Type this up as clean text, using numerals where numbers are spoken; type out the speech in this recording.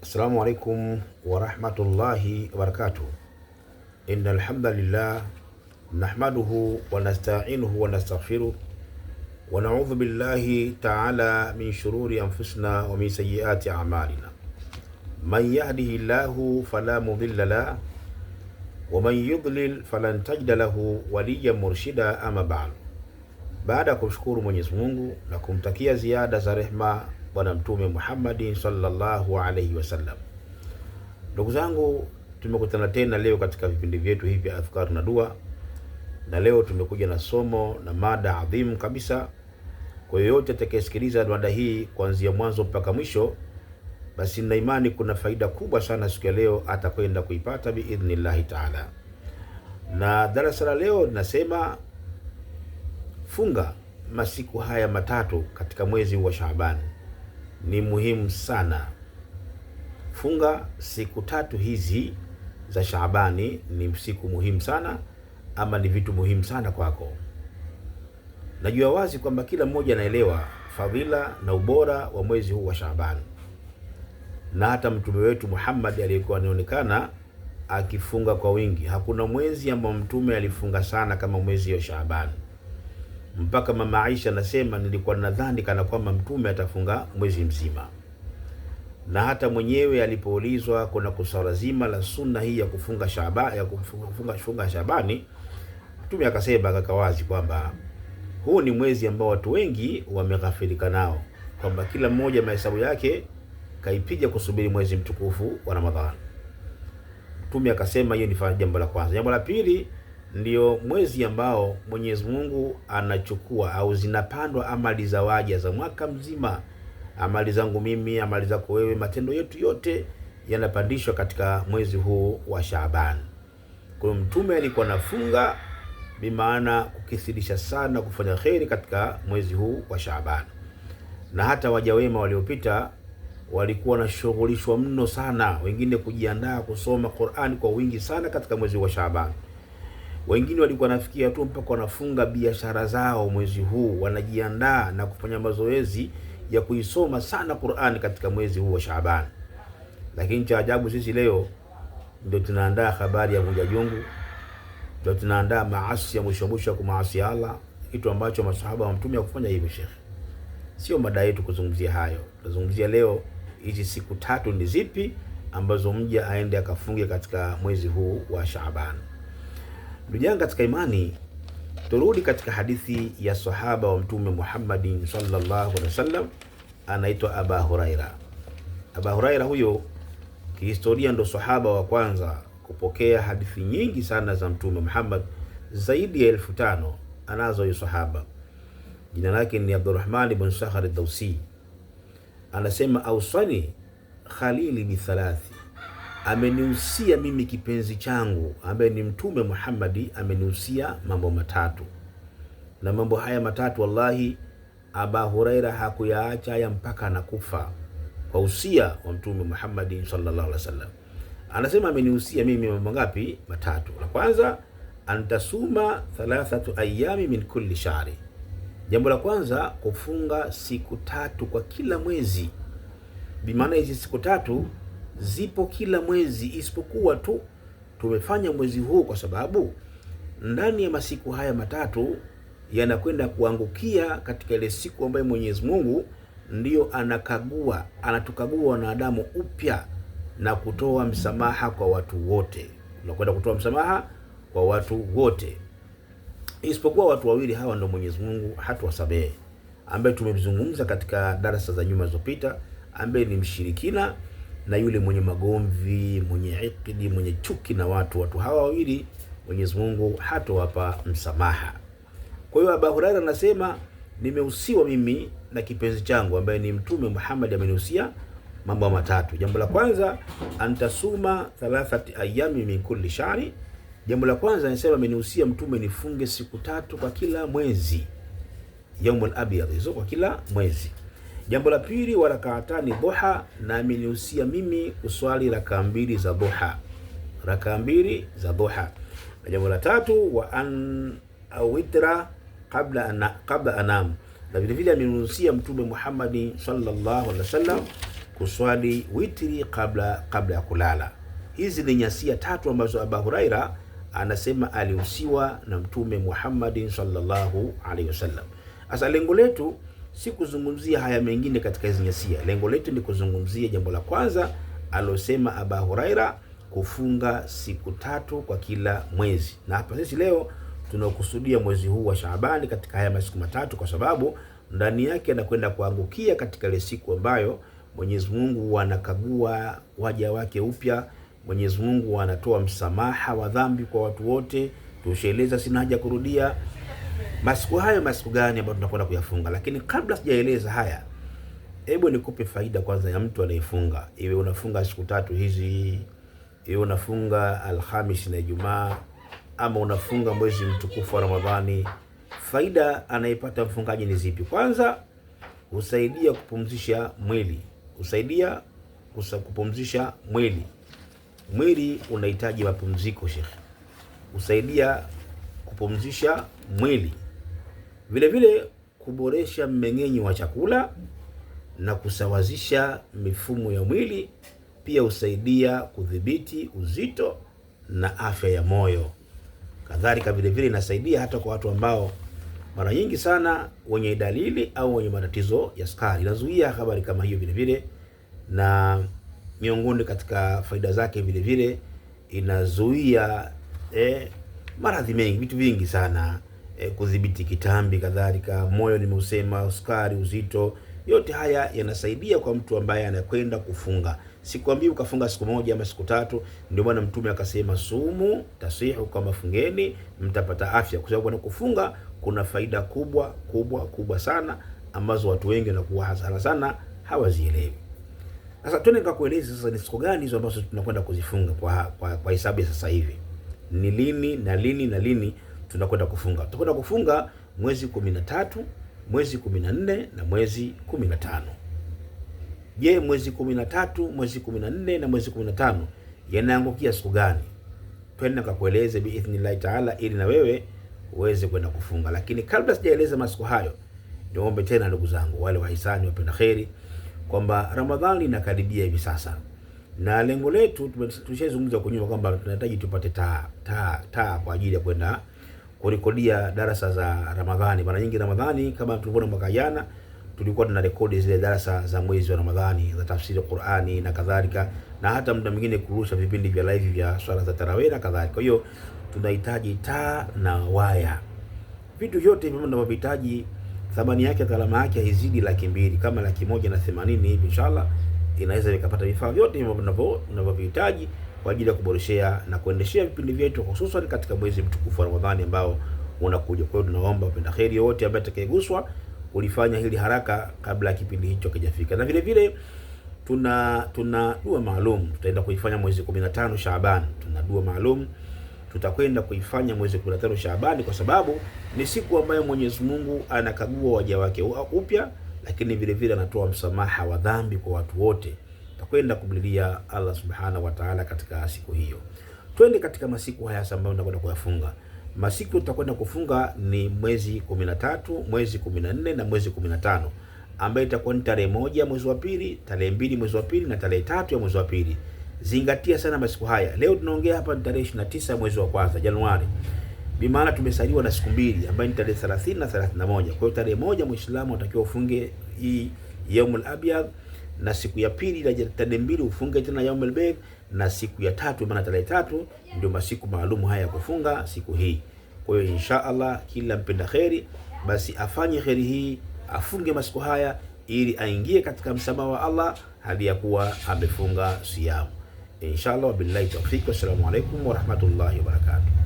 Assalamu alaikum warahmatullahi wabarakatuh. Innal hamdalillah nahmaduhu wa nasta'inuhu wa nastaghfiruh wa na'udhu billahi ta'ala min shururi anfusina wa min sayyiati a'malina. Man yahdihillahu fala mudilla lahu wa man yudlil falan tajida lahu waliyan murshida. Ama ba'd. Baada ya kumshukuru Mwenyezi Mungu na kumtakia ziada za rehma Bwana Mtume Muhammad sallallahu alayhi wasallam, ndugu zangu, tumekutana tena leo katika vipindi vyetu hivi vya adhkar na dua, na leo tumekuja na somo na mada adhimu kabisa. Kwa yoyote atakayesikiliza mada hii kuanzia mwanzo mpaka mwisho, basi nina imani kuna faida kubwa sana siku ya leo atakwenda kuipata biidhnillahi taala. Na darasa la leo linasema funga masiku haya matatu katika mwezi wa Shaaban ni muhimu sana. Funga siku tatu hizi za Shaabani ni siku muhimu sana, ama ni vitu muhimu sana kwako. Najua wazi kwamba kila mmoja anaelewa fadhila na ubora wa mwezi huu wa Shaaban, na hata Mtume wetu Muhammad aliyekuwa anaonekana akifunga kwa wingi. Hakuna mwezi ambao Mtume alifunga sana kama mwezi wa Shaaban, mpaka mama Aisha anasema nilikuwa nadhani kana kwamba Mtume atafunga mwezi mzima. Na hata mwenyewe alipoulizwa kuna kusala zima la sunna hii ya kufunga Shaabani, Mtume akasema kakawazi kwamba huu ni mwezi ambao watu wengi wameghafilika nao, kwamba kila mmoja mahesabu yake kaipiga kusubiri mwezi mtukufu wa Ramadhani. Mtume akasema hiyo ni jambo la kwanza. Jambo la pili, ndio mwezi ambao Mwenyezi Mungu anachukua au zinapandwa amali za waja za mwaka mzima. Amali zangu mimi, amali zako wewe, matendo yetu yote yanapandishwa katika mwezi huu wa Shaaban. Kwa Mtume alikuwa anafunga bimaana kukithirisha sana kufanya kheri katika mwezi huu wa Shaaban. Na hata waja wema waliopita walikuwa wanashughulishwa mno sana, wengine kujiandaa kusoma Qur'an kwa wingi sana katika mwezi wa Shaaban. Wengine walikuwa nafikia tu mpaka wanafunga biashara zao mwezi huu, wanajiandaa na kufanya mazoezi ya kuisoma sana Qur'an katika mwezi huu wa Shaaban. Lakini cha ajabu, sisi leo ndio tunaandaa habari ya vunja jungu, ndio tunaandaa maasi ya mwisho kumaasi Allah, kitu ambacho masahaba wa Mtume hakufanya hivyo. Sheikh, sio mada yetu kuzungumzia hayo. Tunazungumzia leo hizi siku tatu ni zipi ambazo mja aende akafunge katika mwezi huu wa Shaaban. Ndugu yangu katika imani, turudi katika hadithi ya sahaba wa Mtume Muhammad sallallahu alaihi wasallam, anaitwa Aba Huraira. Aba Huraira huyo kihistoria ndo sahaba wa kwanza kupokea hadithi nyingi sana za Mtume Muhammad, zaidi ya 1500 anazo huyo sahaba. Jina lake ni Abdurrahman ibn Sakhar ad-Dawsi. Anasema ausani khalili bi thalathi, amenihusia mimi kipenzi changu ambaye ni Mtume Muhammad, amenihusia mambo matatu. Na mambo haya matatu wallahi Aba Huraira hakuyaacha haya mpaka anakufa, kwa usia wa Mtume Muhammad sallallahu alaihi wasallam. Anasema amenihusia mimi mambo ngapi? Matatu. La kwanza, antasuma 3 ayami min kulli shahri. Jambo la kwanza, kufunga siku tatu kwa kila mwezi. Bimaana hizi siku tatu zipo kila mwezi, isipokuwa tu tumefanya mwezi huu kwa sababu ndani ya masiku haya matatu yanakwenda kuangukia katika ile siku ambayo Mwenyezi Mungu ndio anatukagua wanadamu upya na kutoa msamaha kwa watu wote. Tunakwenda kutoa msamaha kwa watu wote, isipokuwa watu wawili. Hawa ndio Mwenyezi Mungu hatuwasamehe, ambaye tumezungumza katika darasa za nyuma zilizopita, ambaye ni mshirikina na yule mwenye magomvi, mwenye ikidi, mwenye chuki na watu. Hawa wawili Mwenyezi Mungu hatowapa msamaha. Kwa hiyo Abu Hurairah anasema nimehusiwa mimi na kipenzi changu ambaye ni Mtume Muhammad, amenihusia mambo matatu. Jambo la kwanza, antasuma 3 ayami min kulli shahri. Jambo la kwanza anasema amenihusia Mtume nifunge siku tatu kwa kila mwezi, yaumul abyad, hizo kwa kila mwezi. Jambo la pili, wa rakaatani duha, na amenihusia mimi kuswali rakaa 2 za duha, rakaa 2 za duha. Na jambo la tatu, wa an awitra qabla anam, na vile vile amenihusia Mtume Muhammad sallallahu alaihi wasallam kuswali witri kabla ya kulala. Hizi ni nyasia tatu ambazo Abu Huraira anasema alihusiwa na Mtume Muhammad sallallahu alaihi wasallam. Sasa lengo letu si kuzungumzia haya mengine katika hizi nyasia. Lengo letu ni kuzungumzia jambo la kwanza alosema Abu Huraira, kufunga siku 3 kwa kila mwezi. Na hapa sisi leo tunakusudia mwezi huu wa Shaabani katika haya masiku 3, kwa sababu ndani yake anakwenda kuangukia katika ile siku ambayo Mwenyezi Mungu anakagua waja wake upya. Mwenyezi Mungu anatoa msamaha wa dhambi kwa watu wote. Tushaeleza, sina haja kurudia masiku hayo masiku gani ambayo tunakwenda kuyafunga. Lakini kabla sijaeleza haya, hebu nikupe faida kwanza ya mtu anayefunga. Iwe unafunga siku 3 hizi, iwe unafunga Alhamisi na Ijumaa, ama unafunga mwezi mtukufu wa Ramadhani, faida anayepata mfungaji ni zipi? Kwanza, husaidia kupumzisha mwili. Husaidia kupumzisha mwili. Mwili unahitaji mapumziko, Sheikh. Husaidia kupumzisha mwili. Vile vile kuboresha mmeng'enyo wa chakula na kusawazisha mifumo ya mwili. Pia husaidia kudhibiti uzito na afya ya moyo. Kadhalika vile vile inasaidia hata kwa watu ambao mara nyingi sana wenye dalili au wenye matatizo ya sukari. Inazuia habari kama hiyo vile vile, na miongoni katika faida zake vile vile inazuia maradhi mengi, vitu vingi sana, kudhibiti kitambi, kadhalika moyo, nimeusema, sukari, uzito. Yote haya yanasaidia kwa mtu ambaye anakwenda kufunga. Sikwambii ukafunga siku 1 ama siku 3. Ndio maana Mtume akasema sumu tasihu, kama fungeni mtapata afya, kwa sababu kufunga kuna faida kubwa sana ambazo watu wengi wanakuwa hasara sana hawazielewi. Sasa twende nikakueleza sasa ni siku gani hizo ambazo tunakwenda kuzifunga kwa hesabu sasa hivi. Ni lini na lini tunakwenda kufunga? Tutakwenda kufunga mwezi 13, mwezi 14 na mwezi 15. Je, mwezi 13, mwezi 14 na mwezi 15 yanaangukia siku gani? Twende nikakueleze biidhnillah taala, ili na wewe uweze kwenda kufunga. Lakini kabla sijaeleza masiku hayo, niombe tena ndugu zangu wale wahisani wapenda kheri kwamba Ramadhani inakaribia hivi sasa, na lengo letu tulishazungumza kwa nyuma kwamba tunahitaji tupate taa kwa ajili ya kwenda kurekodia darasa za Ramadhani. Mara nyingi Ramadhani, kama tulivyoona mwaka jana, tulikuwa tunarekodi zile darasa za mwezi wa Ramadhani za tafsiri Qur'ani na kadhalika, na hata muda mwingine kurusha vipindi vya live vya swala za tarawih na kadhalika. Kwa hiyo tunahitaji taa na waya. Vitu vyote hivyo tunavyohitaji, thamani yake, gharama yake haizidi 200,000, kama 180 hivi. Inshallah inaweza vikapata vifaa vyote hivyo tunavyohitaji kwa ajili ya kuboreshea na kuendeshea vipindi vyetu, hususan katika mwezi mtukufu wa Ramadhani ambao unakuja. Kwa hiyo tunaomba wapenda kheri wote ambaye atakayeguswa ulifanya hili haraka kabla ya kipindi hicho kijafika. Na vile vile tuna dua maalum tutaenda kuifanya mwezi 15 Shaaban. Tuna dua maalum tutakwenda kuifanya mwezi 15 Shaaban, kwa sababu ni siku ambayo Mwenyezi Mungu anakagua waja wake upya, lakini vile vile anatoa msamaha wa dhambi kwa watu wote. Tutakwenda kumlilia Allah subhanahu wa ta'ala katika siku hiyo. Twende katika masiku haya ambayo tunakwenda kuyafunga. Masiku tutakwenda kufunga ni mwezi 13, mwezi 14 na mwezi 15, ambayo itakuwa ni tarehe 1 mwezi wa pili, tarehe 2 mwezi wa pili na tarehe 3 ya mwezi wa pili. Zingatia sana masiku haya. Leo tunaongea hapa ni tarehe 29 mwezi wa kwanza, Januari. Bimaana tumesaliwa na siku 2 ambayo ni tarehe 30 na 31. Kwa hiyo tarehe 1 Muislamu atakiwa ufunge hii Yaumul Abyad, na siku ya pili na tarehe 2 ufunge tena Yaumul Bayd, na siku ya 3 maana tarehe 3 ndio masiku maalumu haya ya kufunga siku hii. Kwa hiyo insha Allah kila mpenda kheri basi afanye kheri hii, afunge masiku haya ili aingie katika msamaha wa Allah hadi ya kuwa amefunga siyamu. Inshallah, billahi tawfik. Assalamu alaikum wa rahmatullahi wa barakatuh.